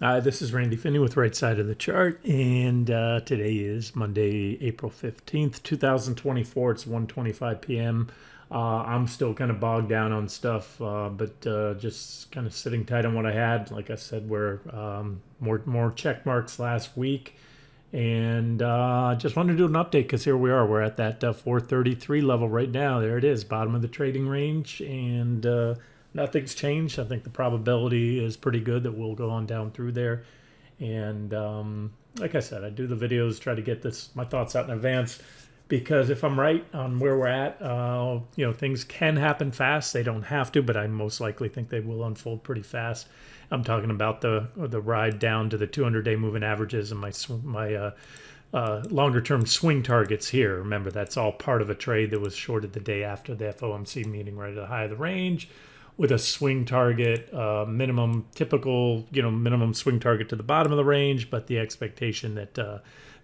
This is Randy Finney with Right Side of the Chart, and today is Monday, April 15th, 2024. It's 1:25 p.m. I'm still kind of bogged down on stuff, but just kind of sitting tight on what I had. Like I said, we're more check marks last week, and just wanted to do an update because here we are. We're at that 433 level right now. There it is, bottom of the trading range, and nothing's changed. I think the probability is pretty good that we'll go on down through there. And like I said, I do the videos, try to get my thoughts out in advance, because if I'm right on where we're at, things can happen fast. They don't have to, but I most likely think they will unfold pretty fast. I'm talking about the ride down to the 200-day moving averages and my longer term swing targets here. Remember, that's all part of a trade that was shorted the day after the FOMC meeting, right at the high of the range, with a swing target, minimum swing target to the bottom of the range, but the expectation that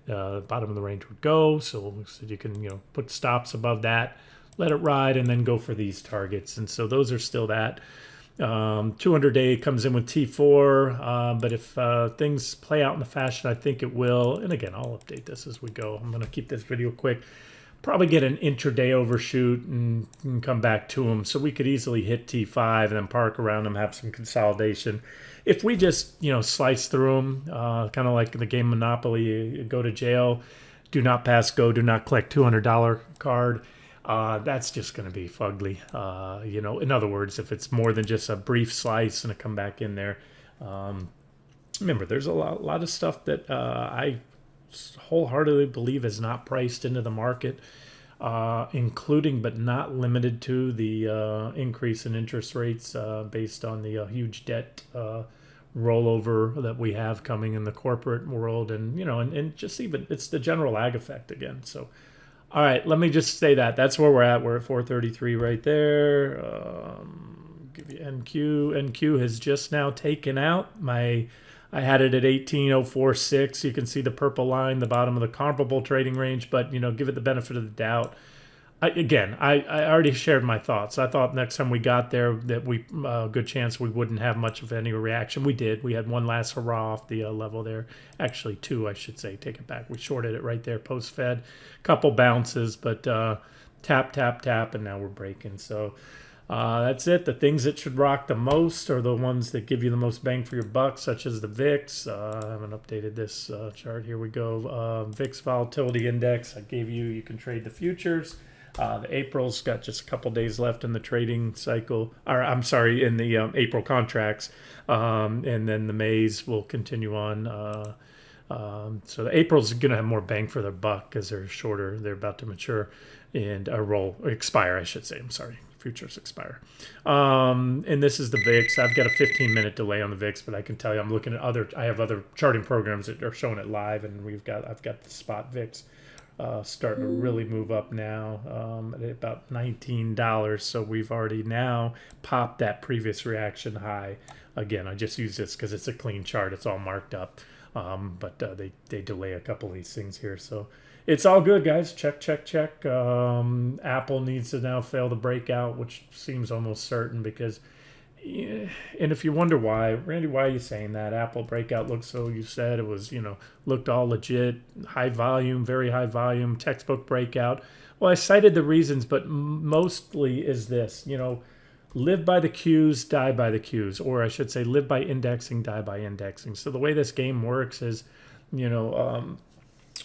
bottom of the range would go. So you can put stops above that, let it ride, and then go for these targets. And so those are still that. 200-day comes in with T4, but if things play out in the fashion I think it will, and again, I'll update this as we go. I'm going to keep this video quick. Probably get an intraday overshoot and come back to them. So we could easily hit T5 and then park around them, have some consolidation. If we just, slice through them, kind of like the game Monopoly, you go to jail, do not pass go, do not collect $200 card. That's just going to be fugly. In other words, if it's more than just a brief slice and a come back in there. Remember, there's a lot of stuff that I wholeheartedly believe is not priced into the market, including but not limited to the increase in interest rates based on the huge debt rollover that we have coming in the corporate world, and just even it's the general lag effect again. So all right, let me just say that's where we're at. We're at 433 right there. Give you NQ. NQ has just now taken out I had it at 18,046. You can see the purple line, the bottom of the comparable trading range, but give it the benefit of the doubt. I already shared my thoughts. I thought next time we got there that good chance we wouldn't have much of any reaction. We did. We had one last hurrah off the level there. Actually, two, I should say. Take it back. We shorted it right there post-Fed. Couple bounces, but tap, tap, tap, and now we're breaking. So that's it. The things that should rock the most are the ones that give you the most bang for your buck, such as the VIX. I haven't updated this chart. Here we go. VIX volatility index. I gave you can trade the futures. The April's got just a couple days left in the trading cycle, or I'm sorry, in the April contracts, and then the Mays will continue on. So the April's going to have more bang for their buck because they're shorter. They're about to mature and expire, I should say. I'm sorry. Futures expire. And this is the VIX. I've got a 15-minute delay on the VIX, but I can tell you I'm looking at I have other charting programs that are showing it live, and I've got the spot VIX starting to really move up now at about $19. So we've already now popped that previous reaction high. Again, I just use this because it's a clean chart. It's all marked up. But they delay a couple of these things here. So it's all good, guys. Check, check, check. Apple needs to now fail the breakout, which seems almost certain because... And if you wonder why, Randy, why are you saying that? Apple breakout looks so, you said it was, looked all legit, high volume, very high volume, textbook breakout. Well, I cited the reasons, but mostly is this, live by the cues, die by the cues, or I should say live by indexing, die by indexing. So the way this game works is,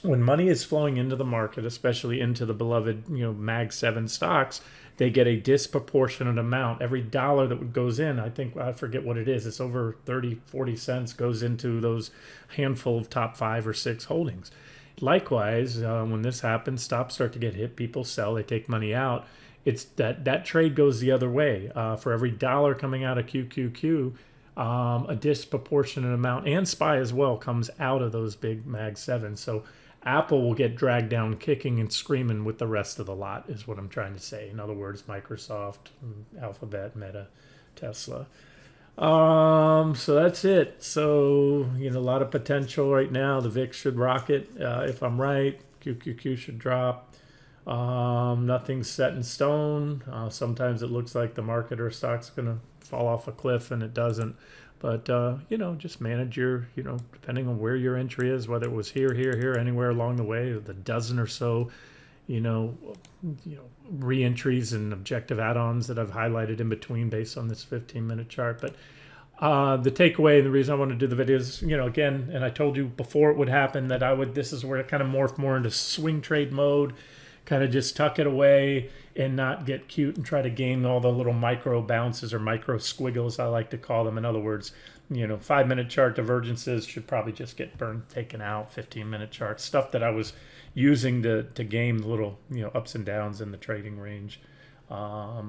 when money is flowing into the market, especially into the beloved, Mag 7 stocks, they get a disproportionate amount. Every dollar that goes in, I forget what it is, it's over 30, 40 cents goes into those handful of top 5 or 6 holdings. Likewise, when this happens, stocks start to get hit, people sell, they take money out. It's that trade goes the other way. For every dollar coming out of QQQ, a disproportionate amount, and SPY as well, comes out of those big Mag 7. So Apple will get dragged down kicking and screaming with the rest of the lot, is what I'm trying to say. In other words, Microsoft, Alphabet, Meta, Tesla. So that's it. So, a lot of potential right now. The VIX should rocket if I'm right. QQQ should drop. Nothing's set in stone. Sometimes it looks like the market or stock's going to fall off a cliff, and it doesn't. But, just manage your, depending on where your entry is, whether it was here, here, here, anywhere along the way, the dozen or so, you know, re-entries and objective add-ons that I've highlighted in between based on this 15-minute chart. But the takeaway and the reason I want to do the video is, again, and I told you before it would happen that this is where it kind of morphed more into swing trade mode, kind of just tuck it away and not get cute and try to gain all the little micro bounces or micro squiggles, I like to call them. In other words, 5-minute chart divergences should probably just get burned, taken out. 15-minute charts, stuff that I was using to game the little, ups and downs in the trading range. That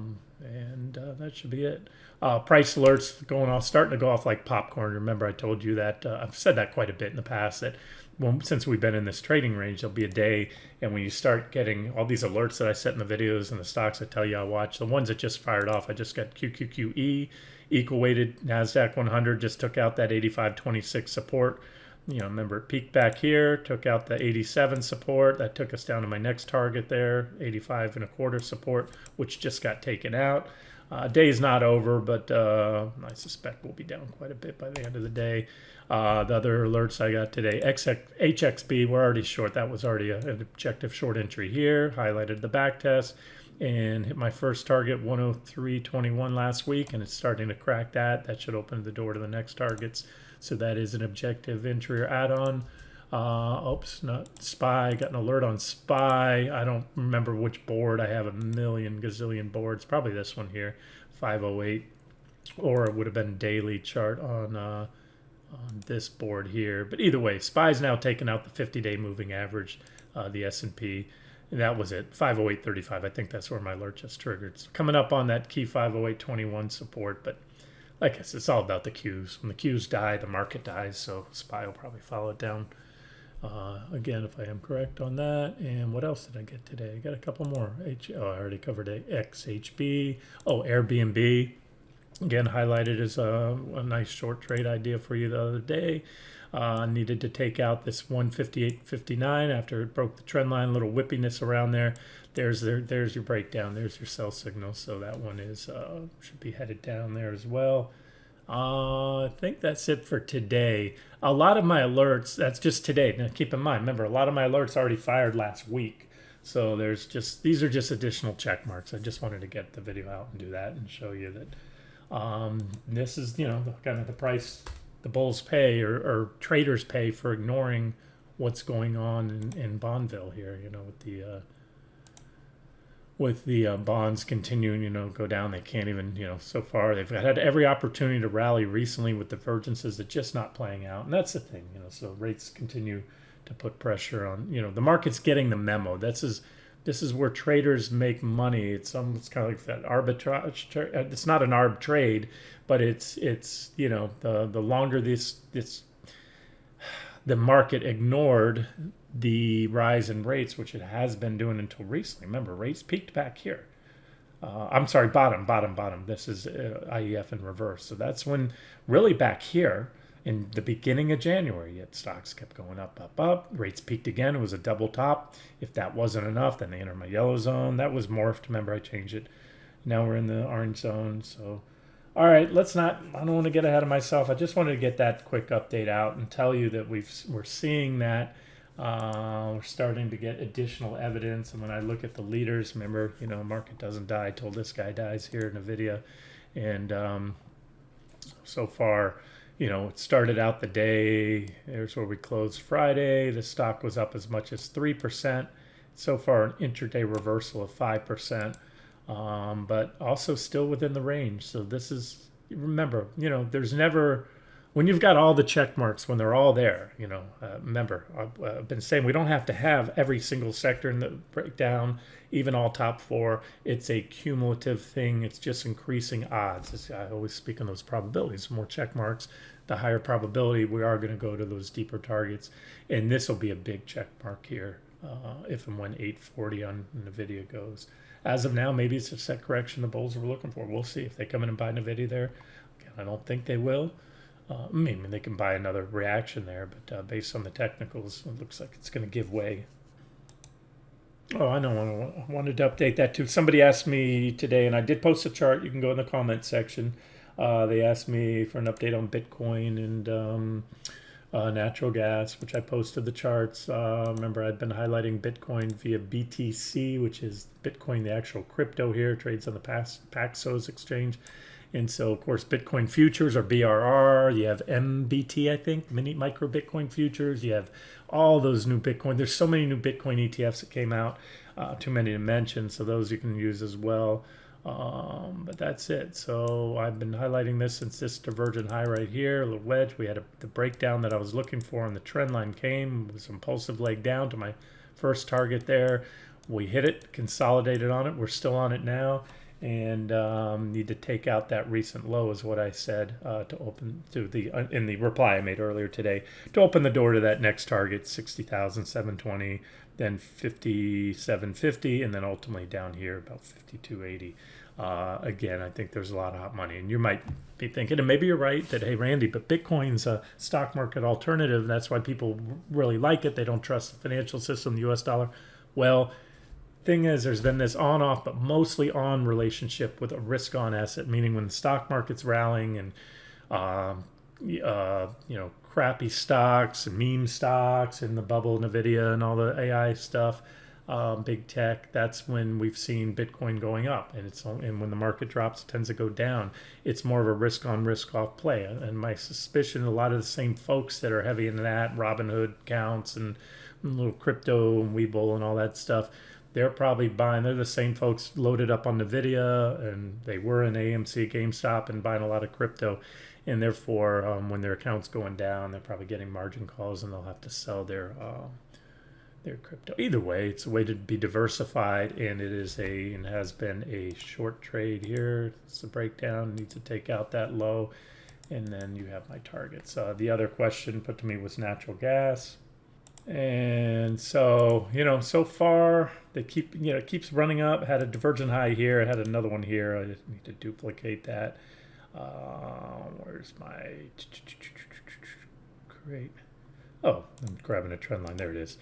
should be it. Price alerts going off, starting to go off like popcorn. Remember, I told you that I've said that quite a bit in the past, that since we've been in this trading range, there'll be a day, and when you start getting all these alerts that I set in the videos and the stocks I tell you I watch, the ones that just fired off, I just got QQQE, equal weighted NASDAQ 100, just took out that 85.26 support. Remember, it peaked back here, took out the 87 support. That took us down to my next target there, 85.25 support, which just got taken out. Day's not over, but I suspect we'll be down quite a bit by the end of the day. The other alerts I got today, HXB, we're already short. That was already an objective short entry here. Highlighted the back test and hit my first target, 103.21 last week, and it's starting to crack that. That should open the door to the next targets. So that is an objective entry or add-on. Oops, not SPY. Got an alert on SPY. I don't remember which board. I have a million gazillion boards. Probably this one here, 508, or it would have been daily chart on this board here. But either way, SPY's now taken out the 50-day moving average, the S&P. And that was it, 508.35. I think that's where my alert just triggered. So coming up on that key 508.21 support, but like I said, it's all about the Qs. When the Qs die, the market dies, so SPY will probably follow it down. Again, if I am correct on that. And what else did I get today? I got a couple more. I already covered XHB. Oh, Airbnb. Again, highlighted as a nice short trade idea for you the other day. Needed to take out this 158.59 after it broke the trend line. A little whippiness around there. There's your breakdown. There's your sell signal. So that one is should be headed down there as well. I think that's it for today. A lot of my alerts, that's just today. Now keep in mind, remember, a lot of my alerts already fired last week. So these are just additional check marks. I just wanted to get the video out and do that and show you that this is, kind of the price the bulls pay or traders pay for ignoring what's going on in Bondville here, with the bonds continuing, go down. They can't even, so far they've had every opportunity to rally recently with divergences that just not playing out. And that's the thing, so rates continue to put pressure on, the market's getting the memo. This is where traders make money. It's kind of like that arbitrage. It's not an arb trade, but it's the longer the market ignored the rise in rates, which it has been doing until recently. Remember, rates peaked back here. I'm sorry, bottom. This is IEF in reverse. So that's when really back here in the beginning of January, yet stocks kept going up. Rates peaked again. It was a double top. If that wasn't enough, then they entered my yellow zone. That was morphed. Remember, I changed it. Now we're in the orange zone. So, all right, I don't want to get ahead of myself. I just wanted to get that quick update out and tell you that we're seeing that. We're starting to get additional evidence. And when I look at the leaders, remember, market doesn't die till this guy dies here in the video. And so far, it started out the day, here's where we closed Friday. The stock was up as much as 3%. So far, an intraday reversal of 5%, but also still within the range. So this is, remember, there's never, when you've got all the check marks, when they're all there, remember, I've been saying we don't have to have every single sector in the breakdown, even all top four. It's a cumulative thing. It's just increasing odds. I always speak on those probabilities. The more check marks, the higher probability we are going to go to those deeper targets. And this will be a big check mark here if and when 840 on NVIDIA goes. As of now, maybe it's a set correction the bulls were looking for. We'll see if they come in and buy NVIDIA there. Again, I don't think they will. Maybe they can buy another reaction there, but based on the technicals, it looks like it's going to give way. Oh, I know. I wanted to update that too. Somebody asked me today, and I did post a chart. You can go in the comment section. They asked me for an update on Bitcoin and natural gas, which I posted the charts. Remember, I'd been highlighting Bitcoin via BTC, which is Bitcoin, the actual crypto here, trades on the Paxos exchange. And so, of course, Bitcoin futures are BRR. You have MBT, I think, micro Bitcoin futures. You have all those new Bitcoin. There's so many new Bitcoin ETFs that came out, too many to mention. So those you can use as well. But that's it. So I've been highlighting this since this divergent high right here, a little wedge. We had the breakdown that I was looking for, and the trend line came with some impulsive leg down to my first target there. We hit it, consolidated on it. We're still on it now, and need to take out that recent low is what I said to open to the in the reply I made earlier today, to open the door to that next target, 60,720, then 5750, and then ultimately down here about 5280. Again, I think there's a lot of hot money, and you might be thinking, and maybe you're right, that, hey, Randy, but Bitcoin's a stock market alternative. That's why people really like it. They don't trust the financial system, the US dollar. Well, thing is, there's been this on-off, but mostly on relationship with a risk-on asset, meaning when the stock market's rallying and crappy stocks and meme stocks and the bubble, Nvidia and all the AI stuff, big tech, that's when we've seen Bitcoin going up. And when the market drops, it tends to go down. It's more of a risk-on, risk-off play. And my suspicion, a lot of the same folks that are heavy in that, Robinhood accounts and little crypto and Webull and all that stuff, they're probably buying. They're the same folks loaded up on Nvidia, and they were in AMC, GameStop, and buying a lot of crypto. And therefore, when their account's going down, they're probably getting margin calls, and they'll have to sell their crypto. Either way, it's a way to be diversified, and it is and has been a short trade here. It's a breakdown. Need to take out that low, and then you have my targets. The other question put to me was natural gas. And so, so far they it keeps running up. Had a divergent high here. I had another one here. I just need to duplicate that. Where's my great? Oh, I'm grabbing a trend line. There it is.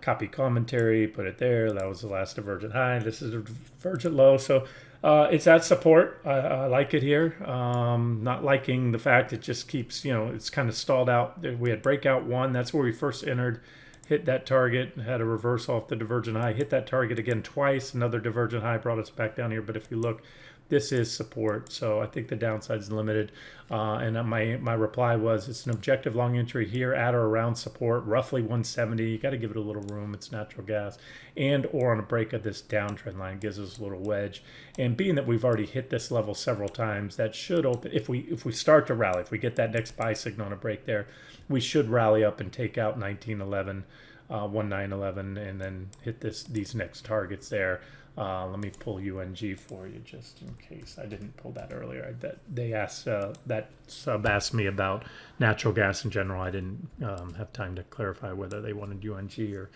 Copy commentary, put it there. That was the last divergent high. This is a divergent low. So it's at support. I like it here. Not liking the fact it just keeps, it's kind of stalled out. We had breakout one. That's where we first entered. Hit that target, had a reverse off the divergent high. Hit that target again twice. Another divergent high brought us back down here. But if you look, this is support. So I think the downside is limited. And my reply was, it's an objective long entry here at or around support, roughly 170. You got to give it a little room. It's natural gas. And or on a break of this downtrend line, gives us a little wedge. And being that we've already hit this level several times, that should open. If we start to rally, if we get that next buy signal on a break there, we should rally up and take out 1911, 1911, and then hit these next targets there. Let me pull UNG for you just in case I didn't pull that earlier. They asked, that sub asked me about natural gas in general. I didn't have time to clarify whether they wanted UNG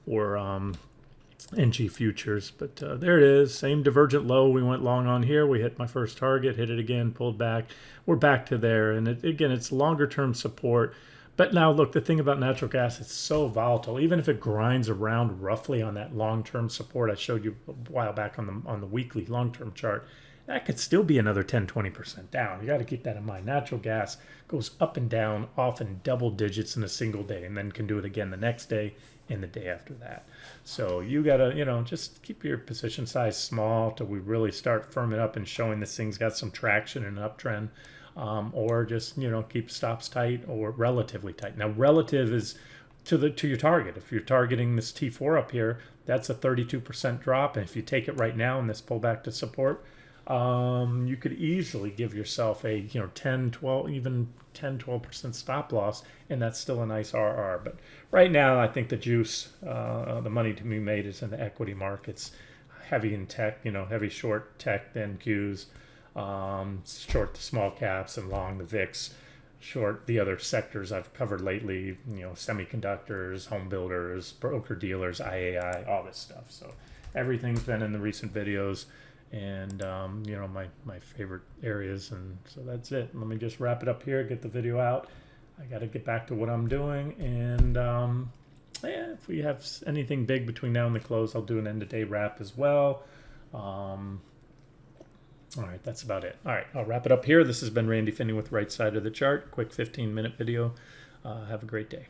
or NG futures, but there it is. Same divergent low we went long on here. We hit my first target, hit it again, pulled back. We're back to there, and again, it's longer term support. But now look, the thing about natural gas, it's so volatile. Even if it grinds around roughly on that long-term support I showed you a while back on the weekly long-term chart, that could still be another 10-20% down. You got to keep that in mind. Natural gas goes up and down, often double digits in a single day, and then can do it again the next day and the day after that. So you got to, just keep your position size small till we really start firming up and showing this thing's got some traction and an uptrend. Or just keep stops tight or relatively tight. Now relative is to your target. If you're targeting this T4 up here, that's a 32% drop, and if you take it right now and this pullback to support, you could easily give yourself a 10-12% stop loss, and that's still a nice RR. But right now I think the juice, the money to be made is in the equity markets, heavy in tech, heavy short tech, then Qs. Short the small caps and long the VIX, short the other sectors I've covered lately, semiconductors, home builders, broker dealers, IAI, all this stuff. So everything's been in the recent videos, and my favorite areas. And so that's it. Let me just wrap it up here, get the video out. I got to get back to what I'm doing, and if we have anything big between now and the close, I'll do an end of day wrap as well. All right, that's about it. All right, I'll wrap it up here. This has been Randy Finney with Right Side of the Chart. Quick 15-minute video. Have a great day.